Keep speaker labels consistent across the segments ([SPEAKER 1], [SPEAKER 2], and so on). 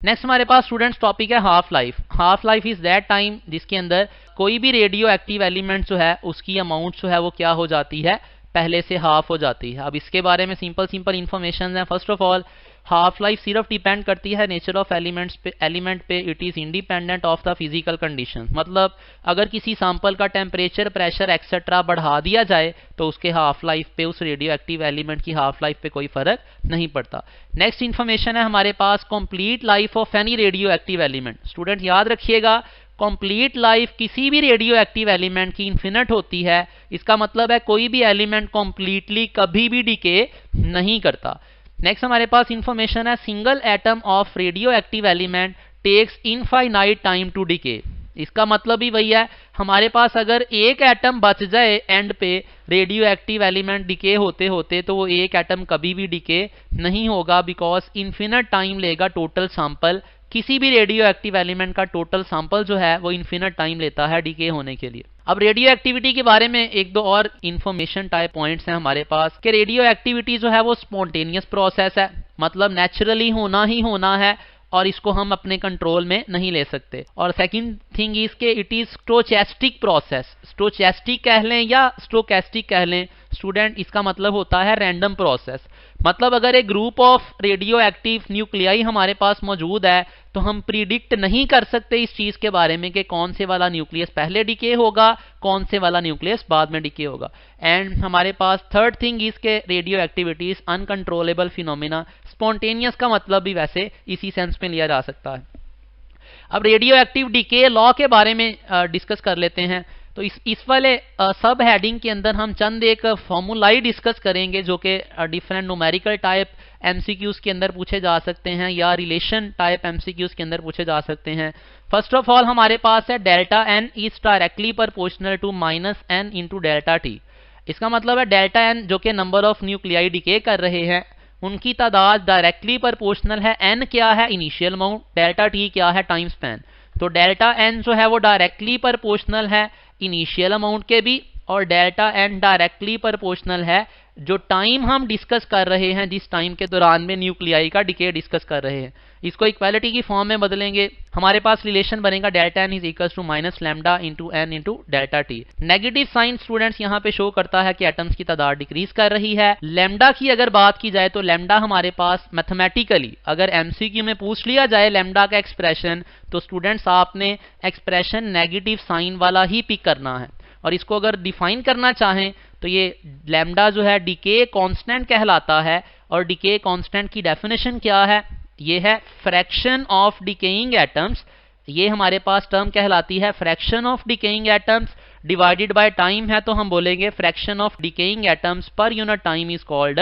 [SPEAKER 1] Next हमारे पास students topic है half life. Half life is that time जिसके अंदर कोई भी रेडियो एक्टिव एलिमेंट जो है उसकी अमाउंट जो है वो क्या हो जाती है, पहले से हाफ हो जाती है। अब इसके बारे में सिंपल इंफॉर्मेशन है। First of all half life सिर्फ डिपेंड करती है नेचर ऑफ एलिमेंट पे, it is independent of the physical condition. मतलब अगर किसी सैंपल का टेम्परेचर, प्रेशर एक्सेट्रा बढ़ा दिया जाए तो उसके हाफ लाइफ पे, उस रेडियो एक्टिव एलिमेंट की हाफ लाइफ पे कोई फर्क नहीं पड़ता। नेक्स्ट इन्फॉर्मेशन है हमारे पास complete life of any radioactive element. Student याद रखिएगा, कंप्लीट लाइफ किसी भी रेडियो एक्टिव एलिमेंट की इन्फिनिट होती है। इसका मतलब है कोई भी एलिमेंट कंप्लीटली कभी भी डिके नहीं करता। नेक्स्ट हमारे पास इंफॉर्मेशन है single atom of radioactive element takes infinite time to decay. इसका मतलब ही वही है, हमारे पास अगर एक एटम बच जाए एंड पे रेडियो एक्टिव एलिमेंट डिके होते होते, तो वो एक एटम कभी भी डिके नहीं होगा, बिकॉज इन्फिनिट टाइम लेगा टोटल सैंपल। किसी भी रेडियो एक्टिव एलिमेंट का टोटल सैंपल जो है वो इन्फिनिट टाइम लेता है डिके होने के लिए। अब रेडियो एक्टिविटी के बारे में एक दो और इंफॉर्मेशन टाइप पॉइंट्स हैं हमारे पास कि रेडियो एक्टिविटी जो है वो स्पॉन्टेनियस प्रोसेस है, मतलब नेचुरली होना ही होना है और इसको हम अपने कंट्रोल में नहीं ले सकते। और सेकंड थिंग इज के it is stochastic process. Stochastic कह लें या स्टोकैस्टिक कह लें स्टूडेंट, इसका मतलब होता है रैंडम प्रोसेस। मतलब अगर एक group of radio active nuclei हमारे पास मौजूद है तो हम प्रिडिक्ट नहीं कर सकते इस चीज के बारे में कि कौन से वाला न्यूक्लियस पहले डिके होगा, कौन से वाला न्यूक्लियस बाद में डिके होगा। एंड हमारे पास थर्ड थिंग इज के radio activity is uncontrollable phenomena. Spontaneous का मतलब भी वैसे इसी सेंस में लिया जा सकता है। अब रेडियो एक्टिव डिके लॉ के बारे में डिस्कस कर लेते हैं। तो इस वाले सब हेडिंग के अंदर हम चंद एक फॉर्मूलाई डिस्कस करेंगे जो कि डिफरेंट न्यूमेरिकल टाइप एमसीक्यूज के अंदर पूछे जा सकते हैं या रिलेशन टाइप एमसीक्यूज के अंदर पूछे जा सकते हैं। फर्स्ट ऑफ ऑल हमारे पास है delta N is directly proportional to minus N into delta T. इसका मतलब है डेल्टा एन जो कि नंबर ऑफ न्यूक्लियाई डिके कर रहे हैं उनकी तादाद डायरेक्टली प्रोपोर्शनल है। एन क्या है, इनिशियल अमाउंट, डेल्टा टी क्या है, टाइम स्पैन। तो डेल्टा एन जो है वो डायरेक्टली प्रोपोर्शनल है इनिशियल अमाउंट के भी, और डेल्टा एन डायरेक्टली प्रोपोर्शनल है जो टाइम हम डिस्कस कर रहे हैं, जिस टाइम के दौरान में न्यूक्लियाई का डिके डिस्कस कर रहे हैं। इसको इक्वालिटी की फॉर्म में बदलेंगे, हमारे पास रिलेशन बनेगा delta N is equal to minus lambda into N into delta T. Negative sign students यहाँ पे शो करता है कि एटम्स की तादाद डिक्रीज कर रही है। लैम्डा की अगर बात की जाए तो लैम्डा हमारे पास मैथमेटिकली अगर एमसीक्यू में पूछ लिया जाए लैम्डा का एक्सप्रेशन, तो स्टूडेंट्स आपने एक्सप्रेशन नेगेटिव साइन वाला ही पिक करना है। और इसको अगर डिफाइन करना चाहें तो ये लैम्डा जो है डिके कांस्टेंट कहलाता है, और डिके कांस्टेंट की डेफिनेशन क्या है, ये है फ्रैक्शन ऑफ डिकेइंग एटम्स। ये हमारे पास टर्म कहलाती है fraction of decaying atoms, divided by time है तो हम बोलेंगे fraction of decaying atoms per unit time is called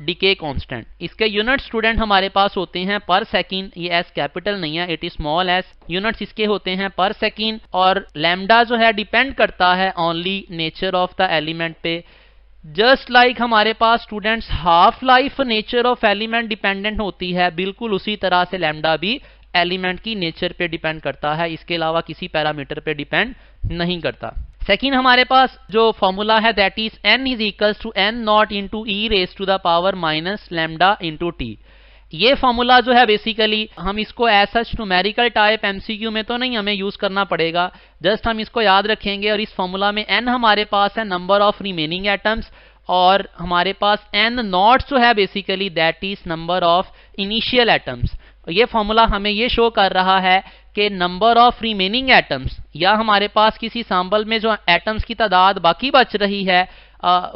[SPEAKER 1] decay constant. इसके यूनिट स्टूडेंट हमारे पास होते हैं पर सेकंड, ये एस कैपिटल नहीं है, it is small S. Units इसके होते हैं पर सेकंड, और लैम्डा जो है डिपेंड करता है only nature of the element पे। जस्ट लाइक हमारे पास students half life nature of element dependent होती है, बिल्कुल उसी तरह से लैम्डा भी एलिमेंट की नेचर पे डिपेंड करता है, इसके अलावा किसी पैरामीटर पे डिपेंड नहीं करता। सेकेंड हमारे पास जो फॉर्मूला है that is N is equals to N not into E raise to the power minus lambda into T. ये फॉर्मूला जो है बेसिकली हम इसको as such numerical type MCQ में तो नहीं हमें यूज करना पड़ेगा, जस्ट हम इसको याद रखेंगे। और इस फॉर्मूला में एन हमारे पास है नंबर ऑफ रिमेनिंग एटम्स, और हमारे पास एन नॉट जो है basically that is number of initial atoms. ये फॉर्मूला हमें ये शो कर रहा है कि नंबर ऑफ रिमेनिंग एटम्स, या हमारे पास किसी सैंपल में जो एटम्स की तादाद बाकी बच रही है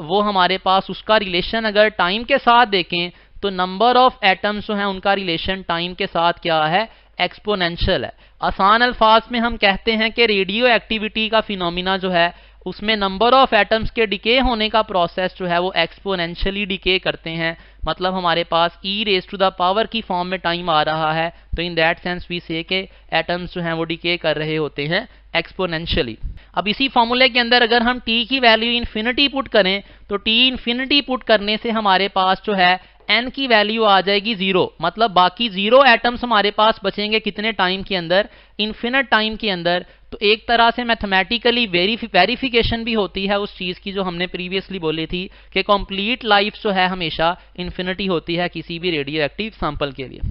[SPEAKER 1] वो हमारे पास उसका रिलेशन अगर टाइम के साथ देखें तो नंबर ऑफ एटम्स जो हैं उनका रिलेशन टाइम के साथ क्या है, एक्सपोनेंशियल है। आसान अल्फाज में हम कहते हैं कि रेडियो एक्टिविटी का फिनोमिना जो है उसमें नंबर ऑफ एटम्स के डिके होने का प्रोसेस जो है वो एक्सपोनेंशियली डिके करते हैं। मतलब हमारे पास ई रेज टू द पावर की फॉर्म में टाइम आ रहा है, तो इन दैट सेंस वी से के एटम्स जो हैं वो डिके कर रहे होते हैं एक्सपोनेंशियली। अब इसी फॉर्मूले के अंदर अगर हम टी की वैल्यू इन्फिनिटी पुट करें तो टी इन्फिनिटी पुट करने से हमारे पास जो है एन की वैल्यू आ जाएगी 0, मतलब बाकी 0 एटम्स हमारे पास बचेंगे कितने टाइम के अंदर, इन्फिनिट टाइम के अंदर। तो एक तरह से मैथमेटिकली वेरिफिकेशन भी होती है उस चीज की जो हमने प्रीवियसली बोली थी कि कंप्लीट लाइफ जो है हमेशा इन्फिनिटी होती है किसी भी रेडियो एक्टिव सैंपल के लिए।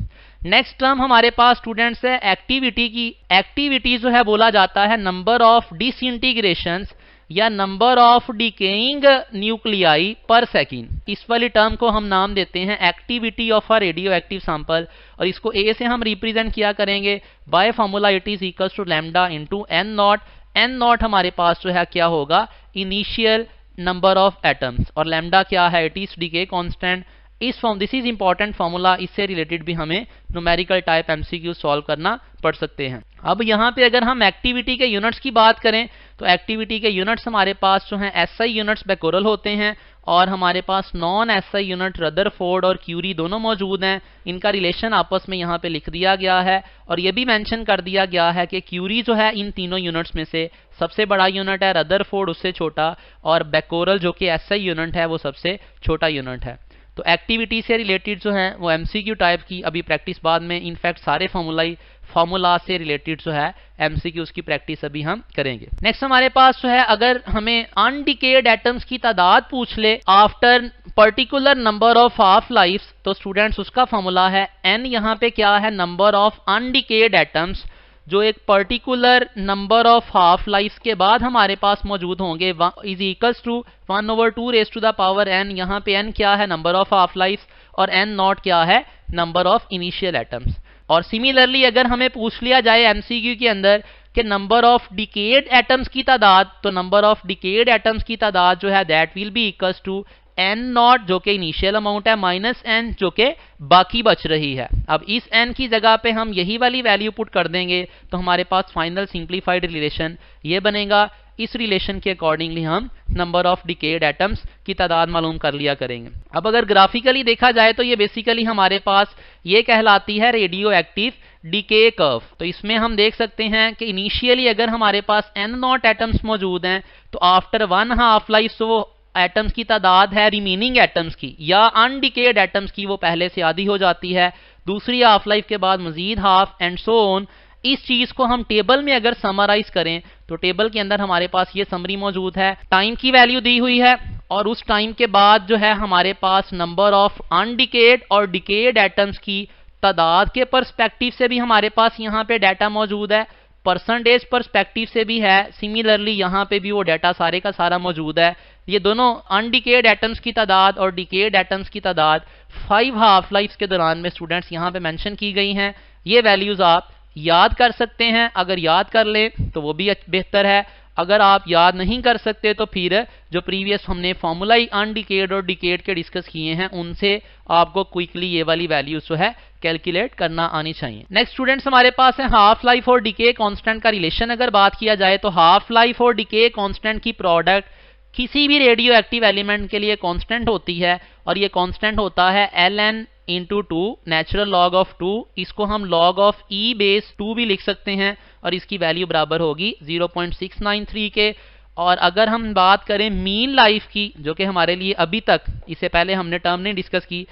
[SPEAKER 1] नेक्स्ट टर्म हमारे पास स्टूडेंट्स है एक्टिविटी की। एक्टिविटी जो है बोला जाता है नंबर ऑफ डिसइंटीग्रेशंस या number of decaying nuclei per second. इस वाली टर्म को हम नाम देते हैं activity of a radioactive sample, और इसको ए से हम रिप्रेजेंट किया करेंगे by formula it is equals to lambda into N not. N not हमारे पास जो है क्या होगा, इनिशियल नंबर ऑफ एटम्स, और लैम्डा क्या है, it is decay constant. This is important formula, इससे रिलेटेड भी हमें न्यूमेरिकल टाइप एमसीक्यू सॉल्व करना पड़ सकते हैं। अब यहाँ पे अगर हम एक्टिविटी के यूनिट्स की बात करें तो एक्टिविटी के यूनिट्स हमारे पास जो हैं एसआई यूनिट्स बेकोरल होते हैं, और हमारे पास नॉन एसआई यूनिट रदरफोर्ड और क्यूरी दोनों मौजूद हैं। इनका रिलेशन आपस में यहाँ पे लिख दिया गया है, और ये भी मेंशन कर दिया गया है कि क्यूरी जो है इन तीनों यूनिट्स में से सबसे बड़ा यूनिट है, रदरफोर्ड उससे छोटा, और बेकोरल जो कि एसआई यूनिट है वो सबसे छोटा यूनिट है। तो एक्टिविटी से रिलेटेड जो है वो एमसीक्यू टाइप की अभी प्रैक्टिस बाद में, इनफैक्ट सारे फॉर्मूला से रिलेटेड जो है एमसीक्यूज की प्रैक्टिस अभी हम करेंगे। नेक्स्ट हमारे पास जो है अगर हमें अनडिकेड एटम्स की तादाद पूछ ले after particular number of half life, तो स्टूडेंट्स उसका फॉर्मूला है एन। यहाँ पे क्या है, नंबर ऑफ अनडिकेड एटम्स जो एक particular number of half life के बाद हमारे पास मौजूद होंगे is equals to 1/2 raise to the power n। यहाँ पे n क्या है, नंबर ऑफ हाफ लाइफ, और n नॉट क्या है, नंबर ऑफ इनिशियल एटम्स। और सिमिलरली अगर हमें पूछ लिया जाए एमसीक्यू के अंदर कि नंबर ऑफ डिकेड एटम्स की तादाद, तो नंबर ऑफ डिकेड एटम्स की तादाद जो है that will be equals to n not जो कि इनिशियल अमाउंट है माइनस n जो कि बाकी बच रही है। अब इस n की जगह पे हम यही वाली वैल्यू पुट कर देंगे तो हमारे पास फाइनल सिंप्लीफाइड रिलेशन ये बनेगा। इस रिलेशन के अकॉर्डिंगली हम नंबर ऑफ डिकेड एटम्स की तादाद मालूम कर लिया करेंगे। अब अगर ग्राफिकली देखा जाए तो ये बेसिकली हमारे पास ये कहलाती है रेडियो एक्टिव डीके कर्व। तो इसमें हम देख सकते हैं कि इनिशियली अगर हमारे पास n नॉट एटम्स मौजूद हैं तो आफ्टर 1 हाफ लाइफ वो एटम्स की तादाद है रिमेनिंग एटम्स की या अनडिकेड एटम्स की वो पहले से आधी हो जाती है, दूसरी हाफ लाइफ के बाद मजीद हाफ एंड सो ऑन। इस चीज को हम टेबल में अगर समराइज करें तो टेबल के अंदर हमारे पास ये समरी मौजूद है, टाइम की वैल्यू दी हुई है, और उस टाइम के बाद जो है हमारे पास नंबर ऑफ अनडिकेड और डिकेड एटम्स की तादाद के पर्सपेक्टिव से भी हमारे पास यहाँ पे डाटा मौजूद है, परसेंटेज पर्सपेक्टिव से भी है। सिमिलरली यहाँ पे भी वो डाटा सारे का सारा मौजूद है। ये दोनों अनडिकेड एटम्स की तादाद और डिकेड एटम्स की तादाद 5 हाफ लाइफ के दौरान में स्टूडेंट्स यहाँ पे मेंशन की गई हैं। ये वैल्यूज आप याद कर सकते हैं, अगर याद कर ले तो वो भी बेहतर है। अगर आप याद नहीं कर सकते तो फिर जो प्रीवियस हमने फॉर्मूला अनडिकेड और डिकेड के डिस्कस किए हैं उनसे आपको क्विकली ये वाली वैल्यूज जो है कैलकुलेट करना आनी चाहिए। नेक्स्ट स्टूडेंट्स हमारे पास है हाफ लाइफ और डिके कांस्टेंट का रिलेशन। अगर बात किया जाए तो हाफ लाइफ और डिके कांस्टेंट की प्रोडक्ट किसी भी रेडियो एक्टिव एलिमेंट के लिए कांस्टेंट होती है, और ये कांस्टेंट होता है ln into 2 natural log of 2। इसको हम लॉग ऑफ e बेस 2 भी लिख सकते हैं, और इसकी वैल्यू बराबर होगी 0.693 के। और अगर हम बात करें मीन लाइफ की, जो कि हमारे लिए अभी तक, इससे पहले हमने टर्म नहीं डिस्कस की,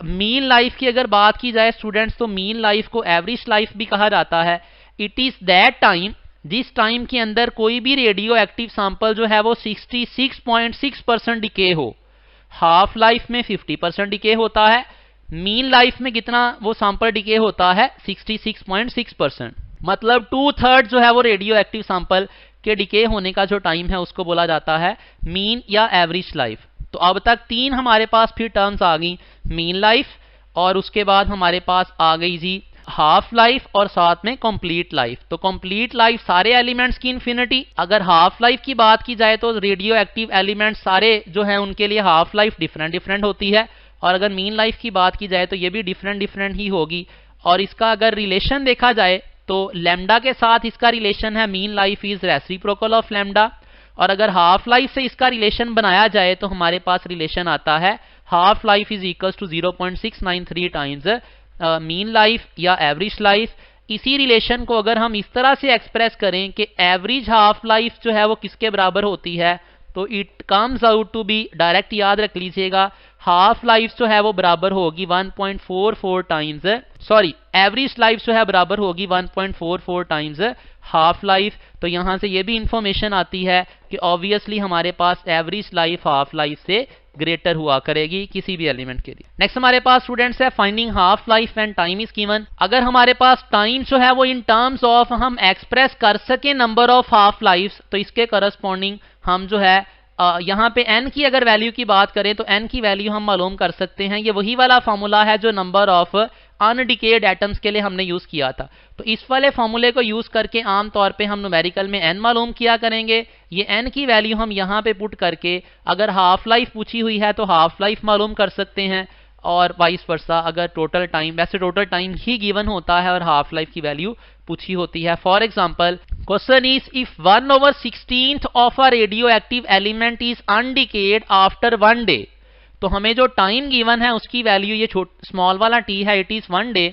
[SPEAKER 1] मीन लाइफ की अगर बात की जाए स्टूडेंट्स तो मीन लाइफ को एवरेज लाइफ भी कहा जाता है। इट इज दैट टाइम जिस टाइम के अंदर कोई भी रेडियो एक्टिव सैंपल जो है वो 66.6% डिके हो। हाफ लाइफ में 50% डिके होता है, मीन लाइफ में कितना वो सैंपल डिके होता है 66.6%। मतलब 2/3 जो है वो रेडियो एक्टिव सैंपल के डिके होने का जो टाइम है उसको बोला जाता है मीन या एवरेज लाइफ। तो अब तक 3 हमारे पास फिर टर्म्स आ गई, मीन लाइफ, और उसके बाद हमारे पास आ गई जी हाफ लाइफ, और साथ में कंप्लीट लाइफ। तो कंप्लीट लाइफ सारे एलिमेंट्स की इन्फिनिटी। अगर हाफ लाइफ की बात की जाए तो रेडियो एक्टिव एलिमेंट्स सारे जो है उनके लिए हाफ लाइफ डिफरेंट होती है, और अगर मीन लाइफ की बात की जाए तो ये भी डिफरेंट ही होगी। और इसका अगर रिलेशन देखा जाए तो लैम्डा के साथ इसका रिलेशन है mean life is reciprocal of lambda, और अगर हाफ लाइफ से इसका रिलेशन बनाया जाए तो हमारे पास रिलेशन आता है half life is equals to 0.693 times mean life या एवरेज लाइफ। इसी रिलेशन को अगर हम इस तरह से एक्सप्रेस करें कि एवरेज हाफ लाइफ जो है वो किसके बराबर होती है, तो it comes out to be, direct याद रख लीजिएगा, हाफ लाइफ जो है वो बराबर होगी 1.44 टाइम्स, सॉरी एवरेज लाइफ जो है बराबर होगी 1.44 टाइम्स हाफ लाइफ। तो यहां से ये भी इंफॉर्मेशन आती है कि ऑब्वियसली हमारे पास एवरेज लाइफ हाफ लाइफ से ग्रेटर हुआ करेगी किसी भी एलिमेंट के लिए। नेक्स्ट हमारे पास स्टूडेंट्स है finding half life when time is given. अगर हमारे पास टाइम जो है वो इन टर्म्स ऑफ हम एक्सप्रेस कर सके नंबर ऑफ हाफ लाइफ, तो इसके करस्पॉन्डिंग हम जो है यहाँ पे n की अगर वैल्यू की बात करें तो n की वैल्यू हम मालूम कर सकते हैं। ये वही वाला फॉर्मूला है जो नंबर ऑफ अनडिकेड एटम्स के लिए हमने यूज किया था। तो इस वाले फॉर्मूले को यूज करके आमतौर पे हम न्यूमेरिकल में n मालूम किया करेंगे। ये n की वैल्यू हम यहाँ पे पुट करके अगर हाफ लाइफ पूछी हुई है तो हाफ लाइफ मालूम कर सकते हैं, और वाइस वर्सा अगर टोटल टाइम, वैसे टोटल टाइम ही गिवन होता है और हाफ लाइफ की वैल्यू पूछी होती है। For example question is if 1/16 of a radioactive element is undecayed after 1 day. तो हमें जो टाइम गिवन है उसकी वैल्यू, ये स्मॉल वाला t है, इट इज 1 डे।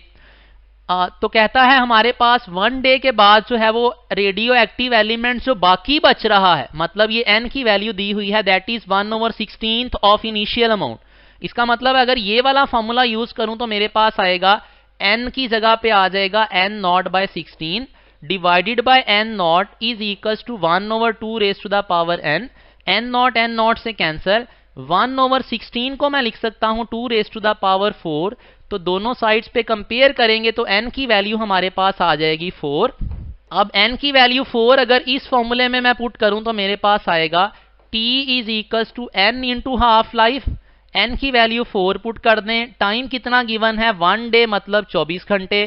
[SPEAKER 1] तो कहता है हमारे पास 1 डे के बाद जो है वो रेडियो एक्टिव एलिमेंट जो बाकी बच रहा है, मतलब ये n की वैल्यू दी हुई है, that is 1/16 of initial amount. इसका मतलब अगर ये वाला फॉर्मूला यूज करूं तो मेरे पास आएगा n की जगह पे आ जाएगा n0/16 divided by n0 is equals to 1/2 raise to the power n। n0 से कैंसिल, 1/16 को मैं लिख सकता हूं 2 रेज टू द पावर 4। तो दोनों साइड्स पे कंपेयर करेंगे तो n की वैल्यू हमारे पास आ जाएगी 4। अब n की वैल्यू 4 अगर इस फॉर्मूले में मैं पुट करूं तो मेरे पास आएगा t is equals to n into half life. n की वैल्यू 4 पुट कर दें, टाइम कितना गिवन है 1 डे मतलब 24 घंटे,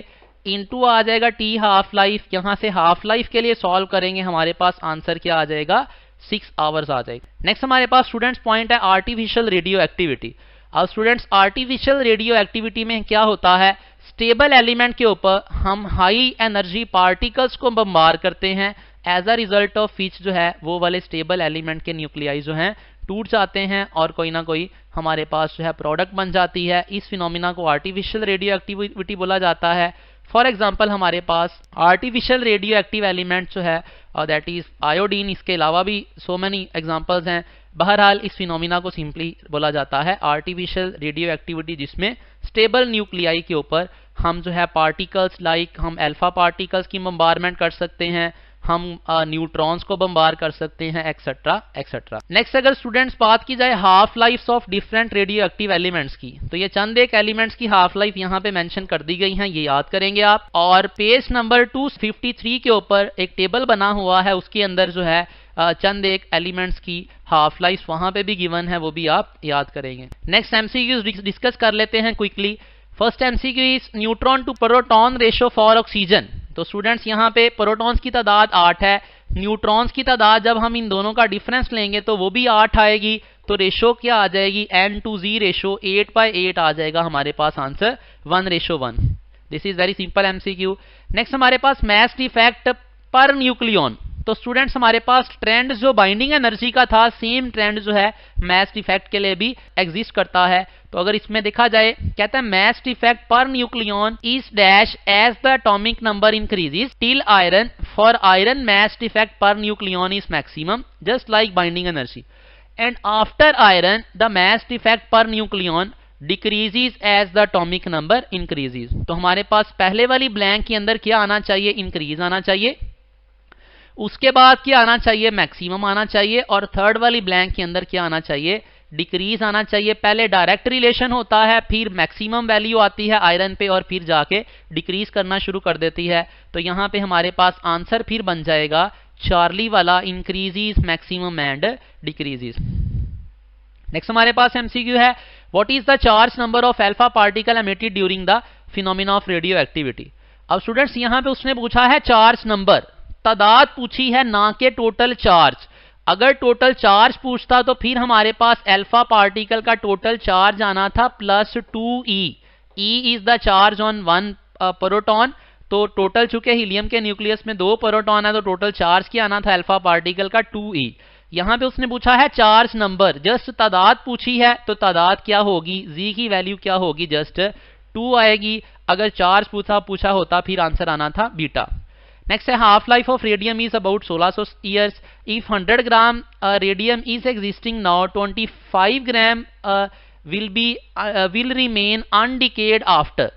[SPEAKER 1] इंटू आ जाएगा t हाफ लाइफ। यहां से हाफ लाइफ के लिए सॉल्व करेंगे, हमारे पास आंसर क्या आ जाएगा 6 आवर्स आ जाएगा। नेक्स्ट हमारे पास स्टूडेंट्स पॉइंट है आर्टिफिशियल रेडियो एक्टिविटी। अब स्टूडेंट्स आर्टिफिशियल रेडियो एक्टिविटी में क्या होता है, स्टेबल एलिमेंट के ऊपर हम हाई एनर्जी पार्टिकल्स को बम्बार करते हैं, as a result of which जो है वो वाले स्टेबल एलिमेंट के न्यूक्लियाई जो हैं टूट जाते हैं और कोई ना कोई हमारे पास जो है प्रोडक्ट बन जाती है। इस फिनोमिना को आर्टिफिशियल रेडियो एक्टिविटी बोला जाता है। फॉर एग्जाम्पल हमारे पास आर्टिफिशियल रेडियो एक्टिव एलिमेंट जो है दैट इज आयोडीन, इसके अलावा भी सो मेनी एग्जांपल्स हैं। बहरहाल इस फिनोमिना को सिंपली बोला जाता है आर्टिफिशियल रेडियो एक्टिविटी, जिसमें स्टेबल न्यूक्लियाई के ऊपर हम जो है पार्टिकल्स लाइक हम अल्फा पार्टिकल्स की बम्बारमेंट कर सकते हैं, हम न्यूट्रॉन्स को बम्बार कर सकते हैं, एक्सेट्रा एक्सेट्रा। नेक्स्ट अगर स्टूडेंट्स बात की जाए half life of different radio active elements की, तो ये चंद एक एलिमेंट्स की हाफ लाइफ यहाँ पे मेंशन कर दी गई हैं, ये याद करेंगे आप। और पेज नंबर 253 के ऊपर एक टेबल बना हुआ है, उसके अंदर जो है चंद एक एलिमेंट्स की हाफ लाइफ वहां पे भी गिवन है, वो भी आप याद करेंगे। नेक्स्ट एमसीक्यूज डिस्कस कर लेते हैं quickly. First MCQ is neutron to proton ratio for oxygen. तो स्टूडेंट्स यहाँ पे प्रोटॉन्स की तादाद 8 है, न्यूट्रॉन्स की तादाद जब हम इन दोनों का डिफरेंस लेंगे तो वो भी 8 आएगी, तो रेशो क्या आ जाएगी n/z रेशो 8/8 आ जाएगा हमारे पास answer 1:1। This is very simple MCQ. Next हमारे पास मास डिफेक्ट पर न्यूक्लियन। तो स्टूडेंट्स हमारे पास ट्रेंड जो बाइंडिंग एनर्जी का था, सेम ट्रेंड जो है मास डिफेक्ट के लिए भी एग्जिस्ट करता है। तो अगर इसमें देखा जाए, कहता है मास डिफेक्ट पर nucleon is dash as the atomic number increases till iron, for iron mass defect पर nucleon is maximum just like binding energy, and after iron the mass defect पर nucleon decreases as the atomic number increases. तो हमारे पास पहले वाली blank के अंदर क्या आना चाहिए, इंक्रीज आना चाहिए, उसके बाद क्या आना चाहिए, मैक्सिमम आना चाहिए, और थर्ड वाली ब्लैंक के अंदर क्या आना चाहिए, डिक्रीज आना चाहिए। पहले डायरेक्ट रिलेशन होता है, फिर मैक्सिमम वैल्यू आती है आयरन पे और फिर जाके डिक्रीज करना शुरू कर देती है। तो यहाँ पे हमारे पास आंसर फिर बन जाएगा चार्ली वाला, increases maximum and decreases. Next हमारे पास एमसीक्यू है what is the charge number of alpha particle emitted during the phenomena of radio activity. अब स्टूडेंट्स यहाँ पे उसने पूछा है चार्ज नंबर, तादाद पूछी है ना के टोटल चार्ज। अगर टोटल चार्ज पूछता तो फिर हमारे पास अल्फा पार्टिकल का टोटल चार्ज आना था +2e। e is the charge on 1 proton, तो टोटल चूंकि हीलियम के न्यूक्लियस में 2 प्रोटॉन है तो टोटल चार्ज क्या आना था अल्फा पार्टिकल का 2e। यहां पे उसने पूछा है चार्ज नंबर, जस्ट तादाद पूछी है, तो तादाद क्या होगी, z की वैल्यू क्या होगी, जस्ट 2 आएगी। अगर चार्ज पूछा होता फिर आंसर आना था बीटा। नेक्स्ट है half life of radium is about 1600 years. If 100 gram radium is existing now, 25 gram will remain undecayed after.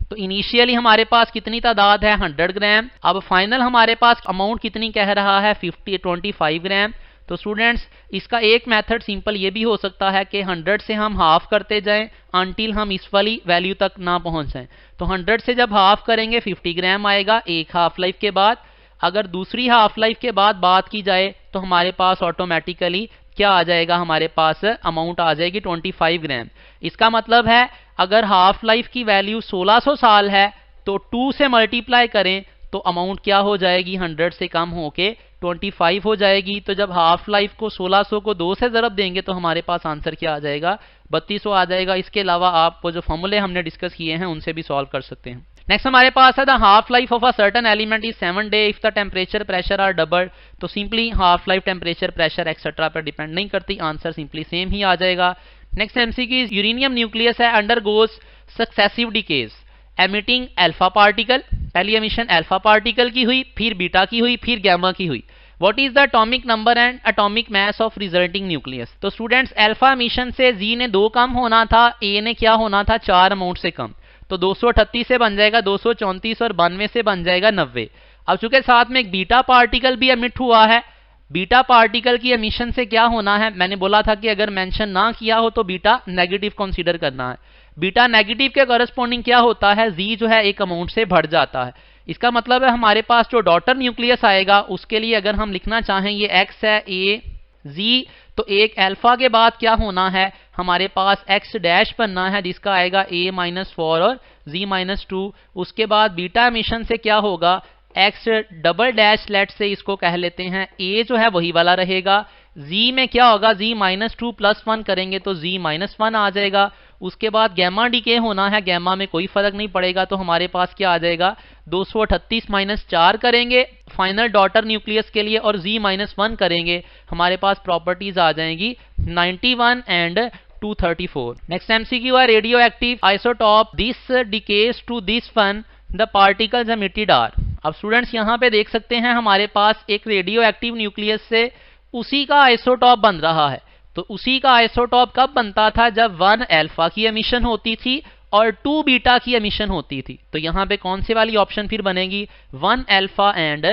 [SPEAKER 1] तो इनिशियली हमारे पास कितनी तादाद है 100 ग्राम, अब फाइनल हमारे पास अमाउंट कितनी कह रहा है 25 ग्राम। तो स्टूडेंट्स इसका एक मेथड सिंपल ये भी हो सकता है कि 100 से हम हाफ करते जाएं अनटिल हम इस वाली वैल्यू तक ना पहुंच जाएं। तो 100 से जब हाफ करेंगे 50 ग्राम आएगा एक हाफ लाइफ के बाद। अगर दूसरी हाफ लाइफ के बाद बात की जाए तो हमारे पास ऑटोमेटिकली क्या आ जाएगा, हमारे पास अमाउंट आ जाएगी 25 ग्राम। इसका मतलब है अगर हाफ लाइफ की वैल्यू 1600 साल है तो 2 से मल्टीप्लाई करें तो अमाउंट क्या हो जाएगी 100 से कम होके 25 हो जाएगी। तो जब हाफ लाइफ को 1600 को 2 से ज़रब देंगे तो हमारे पास आंसर क्या आ जाएगा 3200 आ जाएगा। इसके अलावा आप वो जो फॉर्मूले हमने डिस्कस किए हैं उनसे भी सॉल्व कर सकते हैं। नेक्स्ट हमारे पास है the half life of a certain element is 7 day if the temperature pressure are double. तो simply half life temperature pressure etcetera पर डिपेंड नहीं करती, आंसर सिंपली सेम ही आ जाएगा। Next MCQ is uranium nucleus है undergoes successive decays emitting alpha particle. पहली emission alpha particle की हुई, फिर बीटा की हुई, फिर गैमा की हुई। What is the atomic number and atomic mass of resulting nucleus. तो स्टूडेंट्स अल्फा एमिशन से जी ने 2 कम होना था, ए ने क्या होना था 4 अमाउंट से कम। तो 238 से बन जाएगा 234 और 92 से बन जाएगा 90। अब चूंकि साथ में एक बीटा पार्टिकल भी एमिट हुआ है, बीटा पार्टिकल की एमिशन से क्या होना है, मैंने बोला था कि अगर मेंशन ना किया हो तो बीटा नेगेटिव कंसीडर करना है। बीटा नेगेटिव के कॉरेस्पॉन्डिंग क्या होता है, जी जो है एक अमाउंट से बढ़ जाता है। इसका मतलब है हमारे पास जो डॉटर न्यूक्लियस आएगा उसके लिए अगर हम लिखना चाहें ये एक्स है ए जी, तो एक अल्फा के बाद क्या होना है हमारे पास एक्स डैश बनना है जिसका आएगा a-4 और z-2। उसके बाद बीटा एमिशन से क्या होगा एक्स डबल डैश लेट से इसको कह लेते हैं, a जो है वही वाला रहेगा। z में क्या होगा z-2 + 1 करेंगे तो z-1 आ जाएगा। उसके बाद गैमा डीके होना है, गैमा में कोई फर्क नहीं पड़ेगा तो हमारे पास क्या आ जाएगा 238 - 4 करेंगे फाइनल डॉटर न्यूक्लियस के लिए और z-1 करेंगे, हमारे पास प्रॉपर्टीज आ जाएंगी 91 एंड 234। नेक्स्ट एमसीक्यू है radioactive isotope this decays to this one the particles emitted are. अब स्टूडेंट्स यहाँ पे देख सकते हैं हमारे पास एक रेडियो एक्टिव न्यूक्लियस से उसी का आइसोटॉप बन रहा है। तो उसी का आइसोटॉप कब बनता था जब 1 अल्फा की एमिशन होती थी और 2 बीटा की एमिशन होती थी। तो यहाँ पे कौन सी वाली ऑप्शन फिर बनेगी 1 alpha and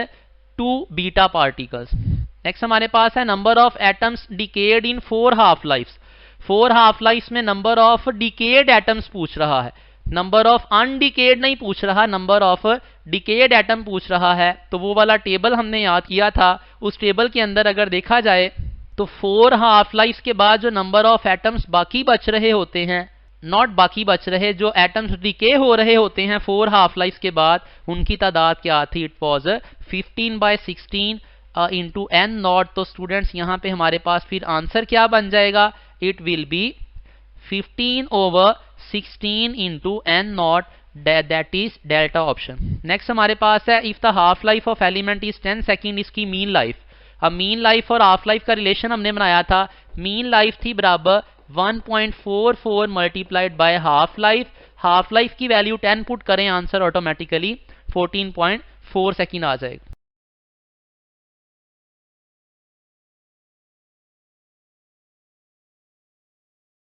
[SPEAKER 1] 2 beta particles. Next हमारे पास है number of atoms decayed in 4 half lives. 4 half lives में नंबर ऑफ डिकेड एटम्स पूछ रहा है, नंबर ऑफ अनडिकेड नहीं पूछ रहा, नंबर ऑफ डिकेड एटम पूछ रहा है। तो वो वाला टेबल हमने याद किया था, उस टेबल के अंदर अगर देखा जाए तो 4 हाफ लाइफ के बाद जो नंबर ऑफ एटम्स बाकी बच रहे होते हैं, नॉट बाकी बच रहे, जो एटम्स डिके हो रहे होते हैं 4 हाफ लाइफ के बाद, उनकी तादाद क्या थी, it was 15/16 into n not. तो स्टूडेंट्स यहाँ पे हमारे पास फिर आंसर क्या बन जाएगा, it will be 15/16 into n not, that is delta option. Next हमारे पास है if the half life of element is 10 second इसकी मीन लाइफ। अब मीन लाइफ और हाफ लाइफ का रिलेशन हमने बनाया था, मीन लाइफ थी बराबर 1.44 multiplied by half life. Half life की वैल्यू 10 पुट करें, आंसर ऑटोमेटिकली 14.4 सेकेंड आ जाएगा।